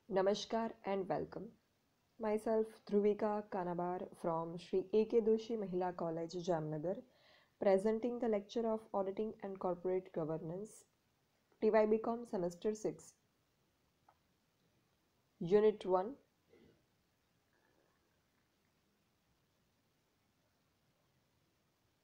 Namaskar and welcome. Myself Dhruvika Kanabar from Sri A.K. Doshi Mahila College, Jamnagar, presenting the lecture of Auditing and Corporate Governance, TYBCom Semester 6, Unit 1,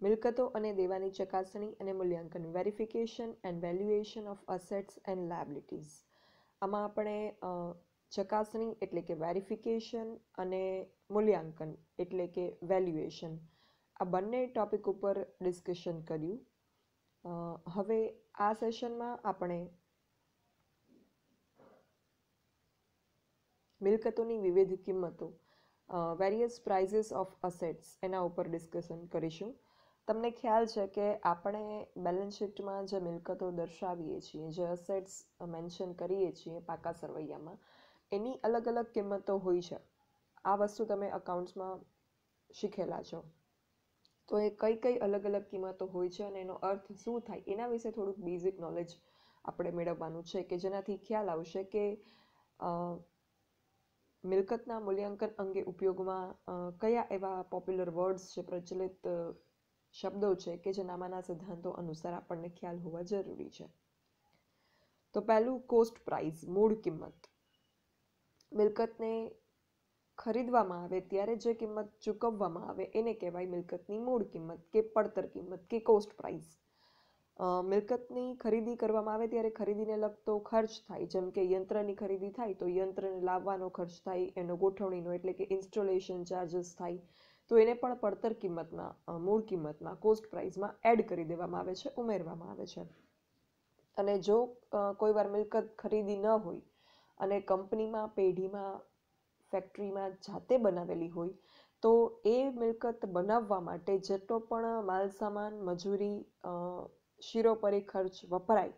મિલકતો અને દેવાની ચકાસણી અને મૂલ્યાંકન verification and valuation of assets and liabilities. આમાં આપણે ચકાસણી એટલે કે વેરિફિકેશન અને મૂલ્યાંકન એટલે કે વેલ્યુએશન આ બંને ટોપિક ઉપર ડિસ્કશન કર્યું. હવે આ સેશનમાં આપણે મિલકતોની વિવિધ કિંમતો વેરિયસ પ્રાઇઝીસ ઓફ અસેટ્સ એના ઉપર ડિસ્કશન કરીશું. તમને ખ્યાલ છે કે આપણે બેલેન્સ શીટમાં જે મિલકતો દર્શાવીએ છીએ, જે અસેટ્સ મેન્શન કરીએ છીએ પાકા સરવૈયામાં, એની અલગ અલગ કિંમતો હોય છે. આ વસ્તુ તમે અકાઉન્ટ્સમાં શીખેલા છો. તો એ કઈ કઈ અલગ અલગ કિંમતો હોય છે અને એનો અર્થ શું થાય એના વિશે થોડુંક બેઝિક નોલેજ આપણે મેળવવાનું છે, કે જેનાથી ખ્યાલ આવશે કે મિલકતના મૂલ્યાંકન અંગે ઉપયોગમાં કયા એવા પોપ્યુલર વર્ડ્સ છે, પ્રચલિત શબ્દો છે કે જેનામાંના સિદ્ધાંતો અનુસાર આપણને ખ્યાલ હોવા જરૂરી છે. તો પહેલું કોસ્ટ પ્રાઇસ, મૂળ કિંમત. મિલકતને ખરીદવામાં આવે ત્યારે જે કિંમત ચૂકવવામાં આવે એને કહેવાય મિલકતની મૂળ કિંમત કે પડતર કિંમત કે કોસ્ટ પ્રાઇસ. મિલકતની ખરીદી કરવામાં આવે ત્યારે ખરીદીને લગતો ખર્ચ થાય, જેમ કે યંત્રની ખરીદી થાય તો યંત્રને લાવવાનો ખર્ચ થાય, એનો ગોઠવણીનો એટલે કે ઇન્સ્ટોલેશન ચાર્જીસ થાય, તો એને પણ પડતર કિંમતમાં, મૂળ કિંમતમાં, કોસ્ટ પ્રાઇસમાં એડ કરી દેવામાં આવે છે, ઉમેરવામાં આવે છે. અને જો કોઈ વાર મિલકત ખરીદી ન હોય અને કંપનીમાં, પેઢીમાં, ફેક્ટરીમાં જાતે બનાવેલી હોય તો એ મિલકત બનાવવા માટે જેટલો પણ માલ સામાન, મજૂરી, શિરોપરી ખર્ચ વપરાય,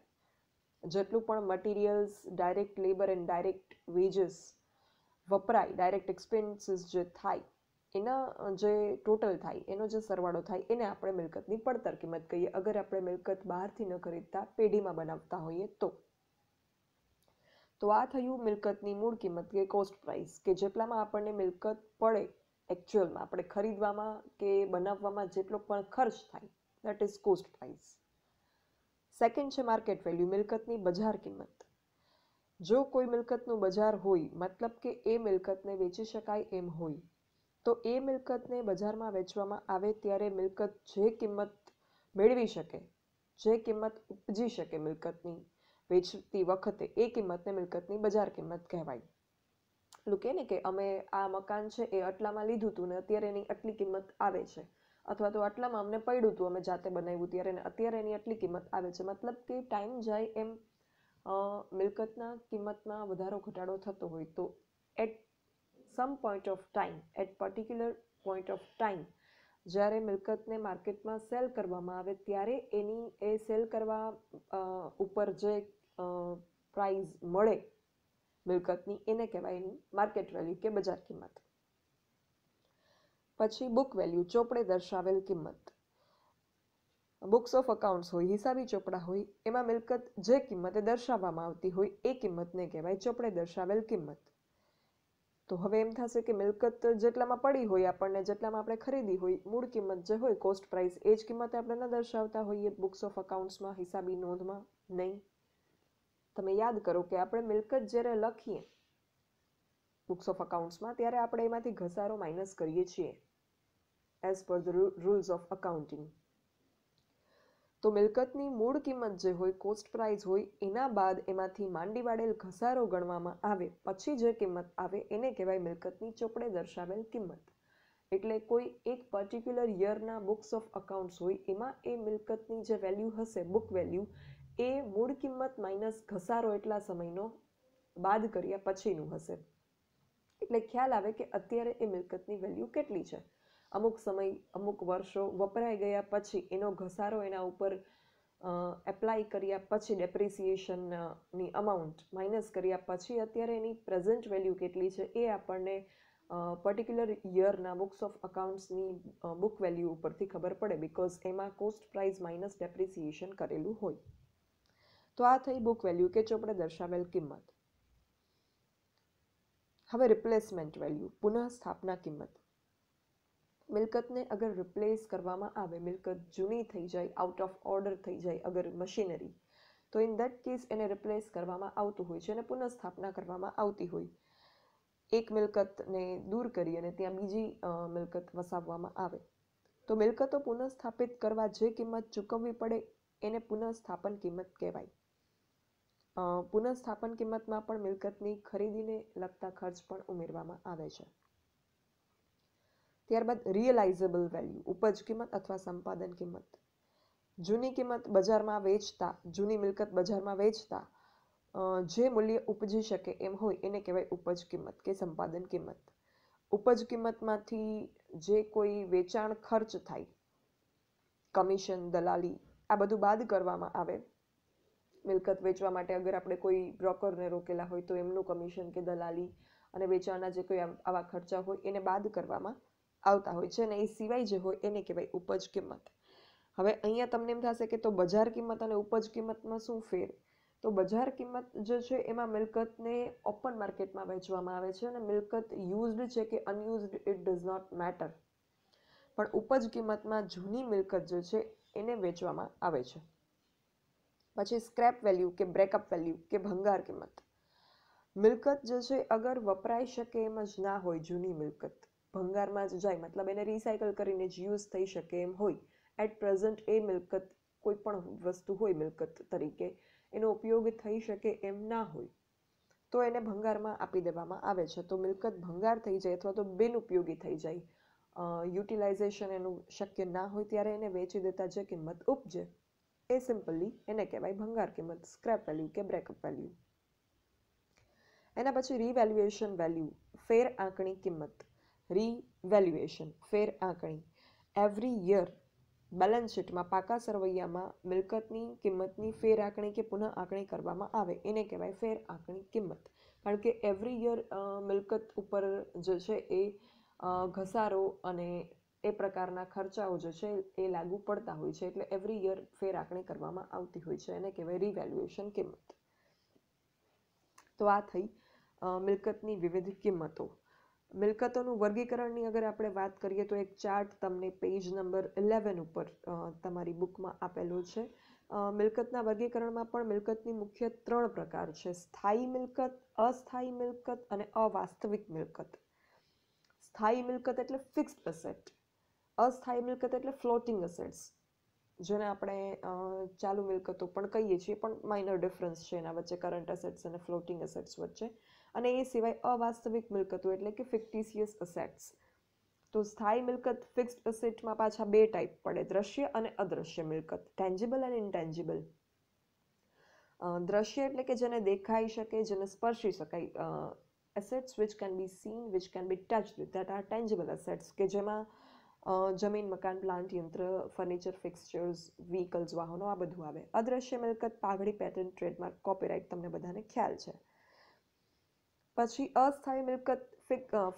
જેટલું પણ materials, direct labour and direct veggies વપરાય, ડાયરેક્ટ એક્સપેન્સીસ જે થાય, એના જે ટોટલ થાય, એનો જે સરવાળો થાય, એને આપણે મિલકતની પડતર કિંમત કહીએ, અગર આપણે મિલકત બહારથી ન ખરીદતા પેઢીમાં બનાવતા હોઈએ તો. તો આ થયું મિલકતની મૂળ કિંમત કે કોસ્ટ પ્રાઇસ, કે જેટલામાં આપણને મિલકત પડે, એકચ્યુઅલમાં આપણે ખરીદવામાં કે બનાવવામાં જેટલો પણ ખર્ચ થાય, that is cost price. Second છે માર્કેટ વેલ્યુ, મિલકતની બજાર કિંમત. જો કોઈ મિલકતનું બજાર હોય, મતલબ કે એ મિલકતને વેચી શકાય એમ હોય, તો એ મિલકતને બજારમાં વેચવામાં આવે ત્યારે મિલકત જે કિંમત મેળવી શકે, જે કિંમત ઉપજી શકે મિલકતની વેચતી વખતે, એ કિંમતને મિલકતની બજાર કિંમત કહેવાય. એટલું કે ને કે અમે આ મકાન છે એ આટલામાં લીધું હતું ને અત્યારે એની આટલી કિંમત આવે છે, અથવા તો આટલામાં અમને પડ્યું હતું, અમે જાતે બનાવ્યું ત્યારે, અત્યારે એની આટલી કિંમત આવે છે. મતલબ કે ટાઈમ જાય એમ મિલકતના કિંમતમાં વધારો ઘટાડો થતો હોય, તો at some point of time, at particular point of time, જ્યારે મિલકતને માર્કેટમાં સેલ કરવામાં આવે ત્યારે એની એ સેલ કરવા ઉપર જે પ્રાઇઝ મળે મિલકતની, એને કહેવાય એની માર્કેટ વેલ્યુ કે બજાર કિંમત. પછી બુક વેલ્યુ, ચોપડે દર્શાવેલ કિંમત. બુક્સ ઓફ અકાઉન્ટ્સ હોય, હિસાબી ચોપડા હોય, એમાં મિલકત જે કિંમતે દર્શાવવામાં આવતી હોય એ કિંમતને કહેવાય ચોપડે દર્શાવેલ કિંમત. તો હવે એમ થશે કે મિલકત જેટલામાં પડી હોય આપણને, જેટલામાં આપણે ખરીદી હોય, મૂળ કિંમત જે હોય કોસ્ટ પ્રાઇસ, એ જ કિંમતે આપણે ન દર્શાવતા હોઈએ બુક્સ ઓફ અકાઉન્ટ્સમાં, હિસાબી નોંધમાં. નહીં. તમે યાદ કરો કે આપણે મિલકત જ્યારે લખીએ બુક્સ ઓફ અકાઉન્ટ્સમાં ત્યારે આપણે એમાંથી ઘસારો માઇનસ કરીએ છીએ as per the rules of accounting. તો મિલકતની મૂળ કિંમત જે હોય, કોસ્ટ પ્રાઇસ હોય, એના બાદ એમાંથી માંડી વાળેલ ઘસારો ગણવામાં આવે પછી જે કિંમત આવે એને કહેવાય મિલકતની ચોપડે દર્શાવેલ કિંમત. એટલે કોઈ એક પર્ટિક્યુલર યરના બુક્સ ઓફ અકાઉન્ટ્સ હોય, એમાં એ મિલકતની જે વેલ્યુ હશે, બુક વેલ્યુ, એ મૂળ કિંમત માઇનસ ઘસારો એટલા સમયનો બાદ કર્યા પછીનું હશે. એટલે ખ્યાલ આવે કે અત્યારે એ મિલકતની વેલ્યુ કેટલી છે. અમુક સમય, અમુક વર્ષો વપરાઈ ગયા પછી એનો ઘસારો એના ઉપર એપ્લાય કર્યા પછી, ડેપ્રિસિએશનની અમાઉન્ટ માઇનસ કર્યા પછી અત્યારે એની પ્રેઝન્ટ વેલ્યુ કેટલી છે એ આપણને પર્ટિક્યુલર યરના બુક્સ ઓફ અકાઉન્ટ્સની બુક વેલ્યુ ઉપરથી ખબર પડે, બિકોઝ એમાં કોસ્ટ પ્રાઇસ માઇનસ ડેપ્રિસિએશન કરેલું હોય. તો આ થઈ બુક વેલ્યુ કે ચોપડે દર્શાવેલ કિંમત. હવે રિપ્લેસમેન્ટ વેલ્યુ, પુનઃસ્થાપના કિંમત. મિલકતને અગર રિપ્લેસ કરવામાં આવે, મિલકત જૂની થઈ જાય, આઉટ ઓફ ઓર્ડર થઈ જાય અગર મશીનરી, તો ઇન દેટ કેસ એને રિપ્લેસ કરવામાં આવતું હોય છે અને પુનઃસ્થાપના કરવામાં આવતી હોય. એક મિલકતને દૂર કરી અને ત્યાં બીજી મિલકત વસાવવામાં આવે, તો મિલકતો પુનઃસ્થાપિત કરવા જે કિંમત ચૂકવવી પડે એને પુનઃસ્થાપન કિંમત કહેવાય. પુનઃસ્થાપન કિંમતમાં પણ મિલકતની ખરીદીને લગતા ખર્ચ પણ ઉમેરવામાં આવે છે. ત્યારબાદ રિયલાઇઝેબલ વેલ્યુ, ઉપજ કિંમત અથવા સંપાદન કિંમત. જૂની કિંમત બજારમાં વેચતા, જૂની મિલકત બજારમાં વેચતા જે મૂલ્ય ઉપજી શકે એમ હોય એને કહેવાય ઉપજ કિંમત કે સંપાદન કિંમત. ઉપજ કિંમતમાંથી જે કોઈ વેચાણ ખર્ચ થાય, કમિશન, દલાલી, આ બધું બાદ કરવામાં આવે. મિલકત વેચવા માટે અગર આપણે કોઈ બ્રોકરને રોકેલા હોય તો એમનું કમિશન કે દલાલી અને વેચાણના જે કોઈ આવા ખર્ચા હોય એને બાદ કરવામાં આવતા હોય છે અને એ સિવાય જે હોય એને કહેવાય ઉપજ કિંમત. હવે અહીંયા તમને એમ થશે કે તો બજાર કિંમત અને ઉપજ કિંમતમાં શું ફેર? તો બજાર કિંમત જે છે એમાં મિલકતને ઓપન માર્કેટમાં વેચવામાં આવે છે અને મિલકત યુઝડ છે કે અનયુઝડ ઇટ ડઝ નોટ મેટર. પણ ઉપજ કિંમતમાં જૂની મિલકત જે છે એને વેચવામાં આવે છે. પછી સ્ક્રેપ વેલ્યુ કે બ્રેકઅપ વેલ્યુ કે ભંગાર કિંમત. મિલકત જે છે અગર વપરાઈ શકે એમ જ ના હોય, જૂની મિલકત ભંગારમાં જ જાય, મતલબ એને રિસાયકલ કરીને જ યુઝ થઈ શકે એમ હોય, એટ પ્રેઝન્ટ એ મિલકત કોઈ પણ વસ્તુ હોય મિલકત તરીકે એનો ઉપયોગ થઈ શકે એમ ના હોય, તો એને ભંગારમાં આપી દેવામાં આવે છે. તો મિલકત ભંગાર થઈ જાય અથવા તો બિનઉપયોગી થઈ જાય, યુટિલાઇઝેશન એનું શક્ય ના હોય, ત્યારે એને વેચી દેતા જે કિંમત ઉપજે એ સિમ્પલી એને કહેવાય ભંગાર કિંમત, સ્ક્રેપ વેલ્યુ કે બ્રેકઅપ વેલ્યુ. એના પછી રિવેલ્યુએશન વેલ્યુ, ફેર આંકણી કિંમત. રિવેલ્યુએશન, ફેર આંકણી. એવરી યર બેલેન્સ શીટમાં પાકા સરવૈયામાં મિલકતની કિંમતની ફેર આંકણી કે પુનઃ આંકણી કરવામાં આવે એને કહેવાય ફેર આંકણી કિંમત. કારણ કે એવરી યર મિલકત ઉપર જે છે એ ઘસારો અને એ પ્રકારના ખર્ચાઓ જે છે એ લાગુ પડતા હોય છે, એટલે એવરી યર ફેર આંકણી કરવામાં આવતી હોય છે, એને કહેવાય રિવેલ્યુએશન કિંમત. તો આ થઈ મિલકતની વિવિધ કિંમતો. મિલકતોનું વર્ગીકરણની અગર આપણે વાત કરીએ તો એક ચાર્ટ તમને પેજ નંબર 11 ઉપર તમારી બુકમાં આપેલો છે. મિલકતના વર્ગીકરણમાં પણ મિલકતની મુખ્ય 3 પ્રકાર છે: સ્થાયી મિલકત, અસ્થાયી મિલકત અને અવાસ્તવિક મિલકત. સ્થાયી મિલકત એટલે ફિક્સ્ડ એસેટ, અસ્થાયી મિલકત એટલે ફ્લોટિંગ એસેટ્સ, જેને આપણે ચાલુ મિલકતો પણ કહીએ છીએ, પણ માઇનર ડિફરન્સ છે એના વચ્ચે, કરંટ એસેટ્સ અને ફ્લોટિંગ એસેટ્સ વચ્ચે. અને એ સિવાય અવાસ્તવિક મિલકતો એટલે કે ફિક્ટિશિયસ એસેટ્સ. તો સ્થાયી મિલકત ફિક્સ્ડ એસેટમાં પાછા 2 ટાઈપ પડે: દ્રશ્ય અને અદ્રશ્ય મિલકત, ટેન્જિબલ અને ઇન્ટેન્જિબલ. દ્રશ્ય એટલે કે જેને દેખાઈ શકે, જેને સ્પર્શી શકાય, assets which can be seen, which can be touched, that are tangible assets, કે જેમાં જમીન, મકાન, પ્લાન્ટ, યંત્ર, ફર્નિચર, ફિક્સચર્સ, વ્હીકલ્સ, વાહનો, આ બધું આવે. અદ્રશ્ય મિલકત, પાઘડી, પેટર્ન, ટ્રેડમાર્ક, કોપીરાઇટ, તમને બધાને ખ્યાલ છે. પછી અસ્થાયી મિલકત,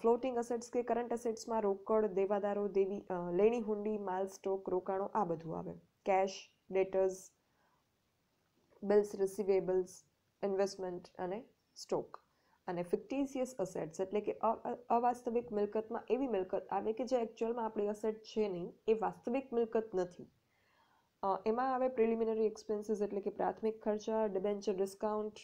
ફ્લોટિંગ એસેટ્સ કે કરંટ એસેટ્સમાં રોકડ, દેવાદારો, લેણી હુંડી, માલ, સ્ટોક, રોકાણો, આ બધું આવે. કેશ, ડેટર્સ, બિલ્સ, રિસીવેબલ્સ, ઇન્વેસ્ટમેન્ટ અને સ્ટોક. અને ફિક્ટિશિયસ એસેટ્સ એટલે કે અવાસ્તવિક મિલકતમાં એવી મિલકત આવે કે જે એકચ્યુઅલમાં આપણી એસેટ છે નહીં, એ વાસ્તવિક મિલકત નથી. એમાં આવે પ્રિલિમિનરી એક્સપેન્સીસ એટલે કે પ્રાથમિક ખર્ચા, ડિબેન્ચર ડિસ્કાઉન્ટ,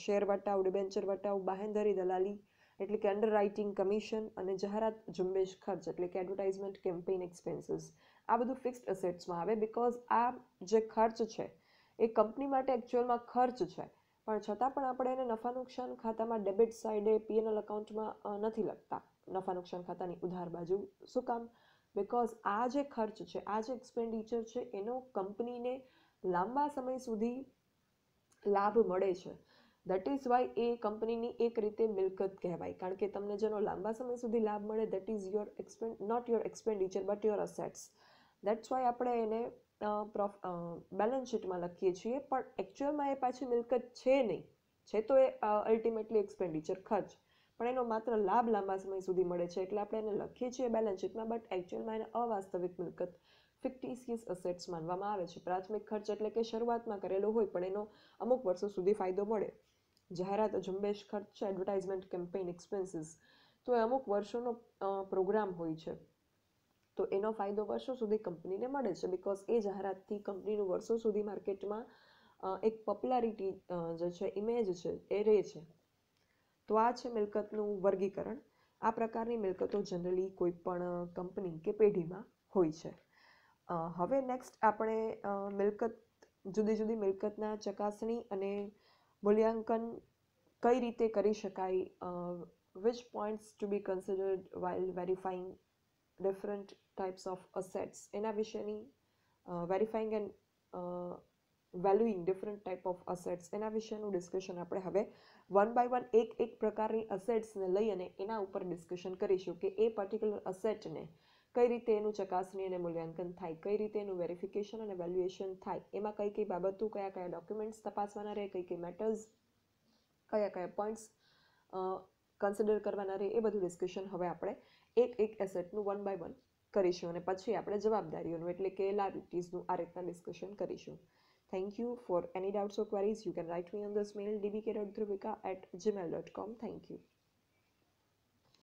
શેર વટાવ, ડિબેન્ચર વટાવ, બાહેંધરી દલાલી એટલે કે અંડરરાઇટિંગ કમિશન, અને જાહેરાત ઝુંબેશ ખર્ચ એટલે કે એડવર્ટાઇઝમેન્ટ કેમ્પેઇન એક્સપેન્સીસ. આ બધું ફિક્સ્ડ એસેટ્સમાં આવે, બિકોઝ આ જે ખર્ચ છે એ કંપની માટે એકચ્યુઅલમાં ખર્ચ છે, પણ છતાં પણ આપણે એને નફા નુકસાન ખાતામાં ડેબિટ સાઇડે P&L એકાઉન્ટમાં નથી લખતા, નફા નુકસાન ખાતાની ઉધાર બાજુ. શું કામ? બિકોઝ આ જે ખર્ચ છે, આ જે એક્સપેન્ડિચર છે, એનો કંપનીને લાંબા સમય સુધી લાભ મળે છે. દેટ ઇઝ વાય એ કંપનીની એક રીતે મિલકત કહેવાય, કારણ કે તમને જેનો લાંબા સમય સુધી લાભ મળે, that is not your expenditure but your assets. That's why આપણે એને બેલેન્સ શીટમાં લખીએ છીએ, પણ એકચ્યુઅલમાં એ પાછી મિલકત છે નહીં, છે તો એ અલ્ટિમેટલી એક્સપેન્ડિચર, ખર્ચ, પણ એનો માત્ર લાભ લાંબા સમય સુધી મળે છે, એટલે આપણે એને લખીએ છીએ બેલેન્સ શીટમાં, બટ એકચ્યુઅલમાં એને અવાસ્તવિક મિલકત, ફિક્ટિશિયસ એસેટ્સ માનવામાં આવે છે. પ્રાથમિક ખર્ચ એટલે કે શરૂઆતમાં કરેલો હોય પણ એનો અમુક વર્ષો સુધી ફાયદો મળે. જાહેરાત ઝુંબેશ ખર્ચ છે, એડવર્ટાઇઝમેન્ટ કેમ્પેઇન એક્સપેન્સીસ, તો એ અમુક વર્ષોનો પ્રોગ્રામ હોય છે. તો એનો ફાયદો વર્ષો સુધી કંપનીને મળે છે, બિકોઝ એ જાહેરાતથી કંપનીનું વર્ષો સુધી માર્કેટમાં એક પોપ્યુલારિટી જે છે, ઇમેજ છે, એ રહે છે. તો આ છે મિલકતનું વર્ગીકરણ. આ પ્રકારની મિલકતો જનરલી કોઈ પણ કંપની કે પેઢીમાં હોય છે. હવે નેક્સ્ટ આપણે મિલકત, જુદી જુદી મિલકતના ચકાસણી અને મૂલ્યાંકન કઈ રીતે કરી શકાય, which points to be considered while verifying different types of assets, એના વિશેની verifying and valuing different type of assets, એના વિશેનું ડિસ્કશન આપણે હવે વન બાય વન એક પ્રકારની અસેટ્સને લઈ અને એના ઉપર ડિસ્કશન કરીશું કે એ પર્ટિક્યુલર અસેટને કઈ રીતે એનું ચકાસણી અને મૂલ્યાંકન થાય, કઈ રીતે એનું વેરિફિકેશન અને વેલ્યુએશન થાય, એમાં કઈ કઈ બાબતો, કયા કયા ડોક્યુમેન્ટ્સ તપાસવાના રહે, કઈ કઈ મેટર્સ, કયા કયા પોઈન્ટ્સ કન્સિડર કરવાના રહે, એ બધું ડિસ્કશન હવે આપણે એક એસેટનું વન બાય વન કરીશું અને પછી આપણે જવાબદારીઓનું એટલે કે લાયબિલિટીઝનું આ રીતના ડિસ્કશન કરીશું. Thank you. For any doubts or queries, you can write me on this mail dbk.dhruvika@gmail.com. Thank you.